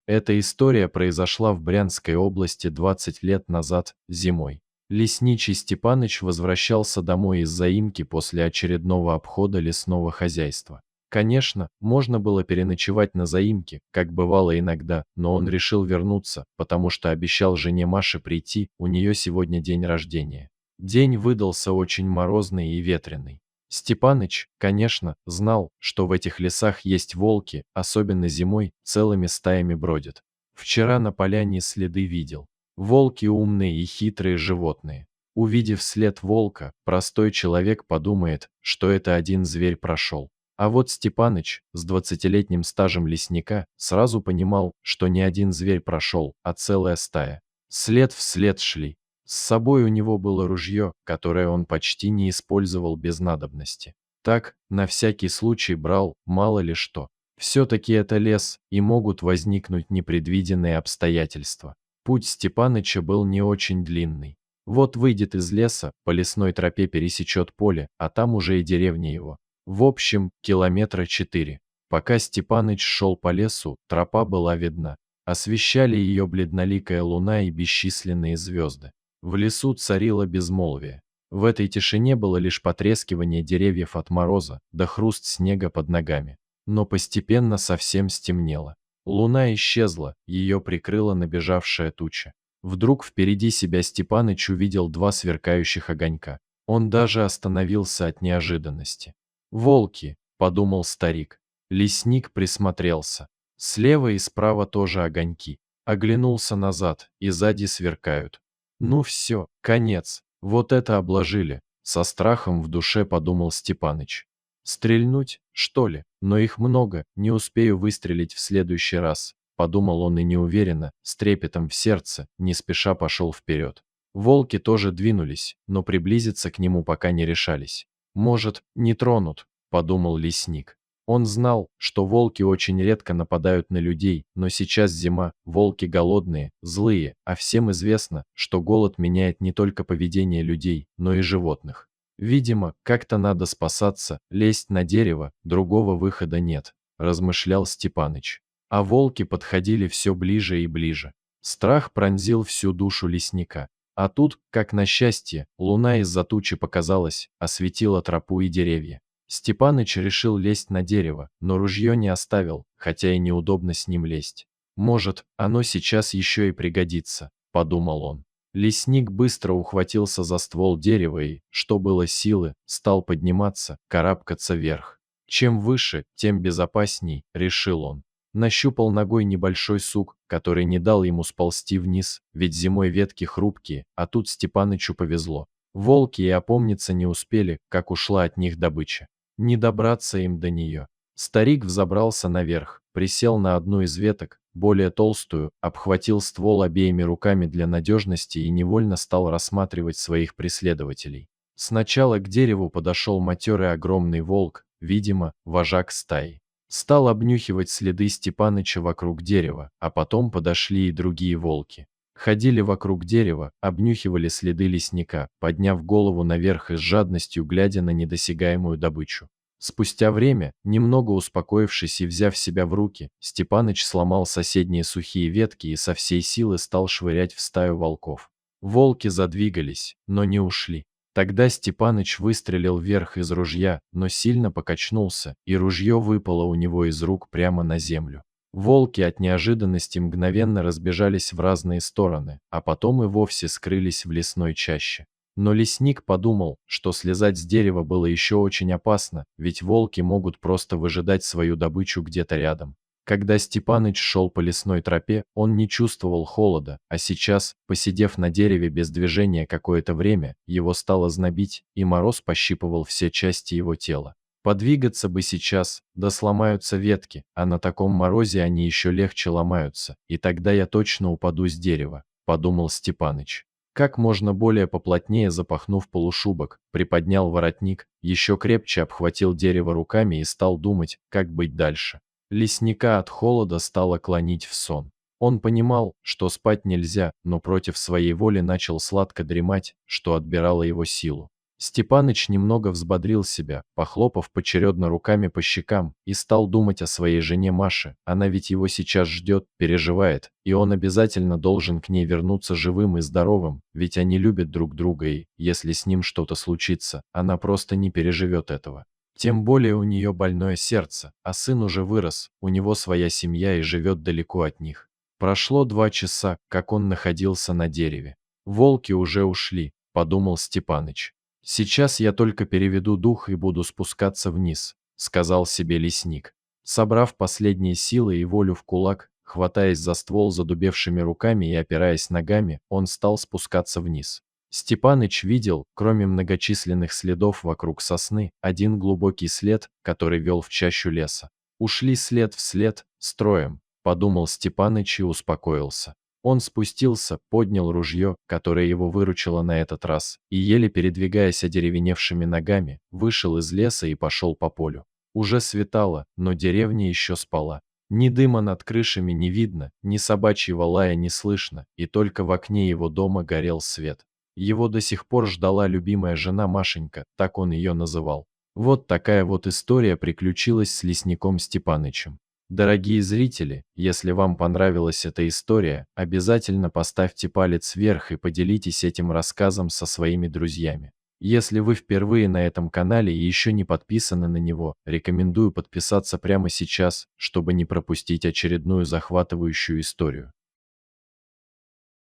Эта история произошла в Брянской области 20 лет назад, зимой. Лесничий Степаныч возвращался домой из заимки после очередного обхода лесного хозяйства. Конечно, можно было переночевать на заимке, как бывало иногда, но он решил вернуться, потому что обещал жене Маше прийти, у нее сегодня день рождения. День выдался очень морозный и ветреный. Степаныч, конечно, знал, что в этих лесах есть волки, особенно зимой, целыми стаями бродят. Вчера на поляне следы видел. Волки умные и хитрые животные. Увидев след волка, простой человек подумает, что это один зверь прошел. А вот Степаныч, с 20-летним стажем лесника, сразу понимал, что не один зверь прошел, а целая стая. След в след шли. С собой у него было ружье, которое он почти не использовал без надобности. Так, на всякий случай брал, мало ли что. Все-таки это лес, и могут возникнуть непредвиденные обстоятельства. Путь Степаныча был не очень длинный. Вот выйдет из леса, по лесной тропе пересечет поле, а там уже и деревня его. В общем, километра 4. Пока Степаныч шел по лесу, тропа была видна. Освещали ее бледноликая луна и бесчисленные звезды. В лесу царило безмолвие. В этой тишине было лишь потрескивание деревьев от мороза, да хруст снега под ногами. Но постепенно совсем стемнело. Луна исчезла, ее прикрыла набежавшая туча. Вдруг впереди себя Степаныч увидел два сверкающих огонька. Он даже остановился от неожиданности. «Волки», — подумал старик. Лесник присмотрелся. Слева и справа тоже огоньки. Оглянулся назад, и сзади сверкают. Ну все, конец, вот это обложили, со страхом в душе подумал Степаныч. Стрельнуть, что ли? Но их много, не успею выстрелить в следующий раз, подумал он и неуверенно, с трепетом в сердце, не спеша пошел вперед. Волки тоже двинулись, но приблизиться к нему пока не решались. Может, не тронут, подумал лесник. Он знал, что волки очень редко нападают на людей, но сейчас зима, волки голодные, злые, а всем известно, что голод меняет не только поведение людей, но и животных. Видимо, как-то надо спасаться, лезть на дерево, другого выхода нет, размышлял Степаныч. А волки подходили все ближе и ближе. Страх пронзил всю душу лесника. А тут, как на счастье, луна из-за тучи показалась, осветила тропу и деревья. Степаныч решил лезть на дерево, но ружье не оставил, хотя и неудобно с ним лезть. «Может, оно сейчас еще и пригодится», — подумал он. Лесник быстро ухватился за ствол дерева и, что было силы, стал подниматься, карабкаться вверх. Чем выше, тем безопасней, решил он. Нащупал ногой небольшой сук, который не дал ему сползти вниз, ведь зимой ветки хрупкие, а тут Степанычу повезло. Волки и опомниться не успели, как ушла от них добыча. Не добраться им до нее. Старик взобрался наверх, присел на одну из веток, более толстую, обхватил ствол обеими руками для надежности и невольно стал рассматривать своих преследователей. Сначала к дереву подошел матерый огромный волк, видимо, вожак стаи. Стал обнюхивать следы Степаныча вокруг дерева, а потом подошли и другие волки. Ходили вокруг дерева, обнюхивали следы лесника, подняв голову наверх и с жадностью глядя на недосягаемую добычу. Спустя время, немного успокоившись и взяв себя в руки, Степаныч сломал соседние сухие ветки и со всей силы стал швырять в стаю волков. Волки задвигались, но не ушли. Тогда Степаныч выстрелил вверх из ружья, но сильно покачнулся, и ружье выпало у него из рук прямо на землю. Волки от неожиданности мгновенно разбежались в разные стороны, а потом и вовсе скрылись в лесной чаще. Но лесник подумал, что слезать с дерева было еще очень опасно, ведь волки могут просто выжидать свою добычу где-то рядом. Когда Степаныч шел по лесной тропе, он не чувствовал холода, а сейчас, посидев на дереве без движения какое-то время, его стало знобить, и мороз пощипывал все части его тела. Подвигаться бы сейчас, да сломаются ветки, а на таком морозе они еще легче ломаются, и тогда я точно упаду с дерева, подумал Степаныч. Как можно более поплотнее запахнув полушубок, приподнял воротник, еще крепче обхватил дерево руками и стал думать, как быть дальше. Лесника от холода стало клонить в сон. Он понимал, что спать нельзя, но против своей воли начал сладко дремать, что отбирало его силу. Степаныч немного взбодрил себя, похлопав поочередно руками по щекам, и стал думать о своей жене Маше. Она ведь его сейчас ждет, переживает, и он обязательно должен к ней вернуться живым и здоровым, ведь они любят друг друга и, если с ним что-то случится, она просто не переживет этого. Тем более у нее больное сердце, а сын уже вырос, у него своя семья и живет далеко от них. Прошло 2 часа, как он находился на дереве. Волки уже ушли, подумал Степаныч. «Сейчас я только переведу дух и буду спускаться вниз», — сказал себе лесник. Собрав последние силы и волю в кулак, хватаясь за ствол задубевшими руками и опираясь ногами, он стал спускаться вниз. Степаныч видел, кроме многочисленных следов вокруг сосны, один глубокий след, который вел в чащу леса. «Ушли след в след, строем», — подумал Степаныч и успокоился. Он спустился, поднял ружье, которое его выручило на этот раз, и, еле передвигаясь одеревеневшими ногами, вышел из леса и пошел по полю. Уже светало, но деревня еще спала. Ни дыма над крышами не видно, ни собачьего лая не слышно, и только в окне его дома горел свет. Его до сих пор ждала любимая жена Машенька, так он ее называл. Вот такая вот история приключилась с лесником Степанычем. Дорогие зрители, если вам понравилась эта история, обязательно поставьте палец вверх и поделитесь этим рассказом со своими друзьями. Если вы впервые на этом канале и еще не подписаны на него, рекомендую подписаться прямо сейчас, чтобы не пропустить очередную захватывающую историю.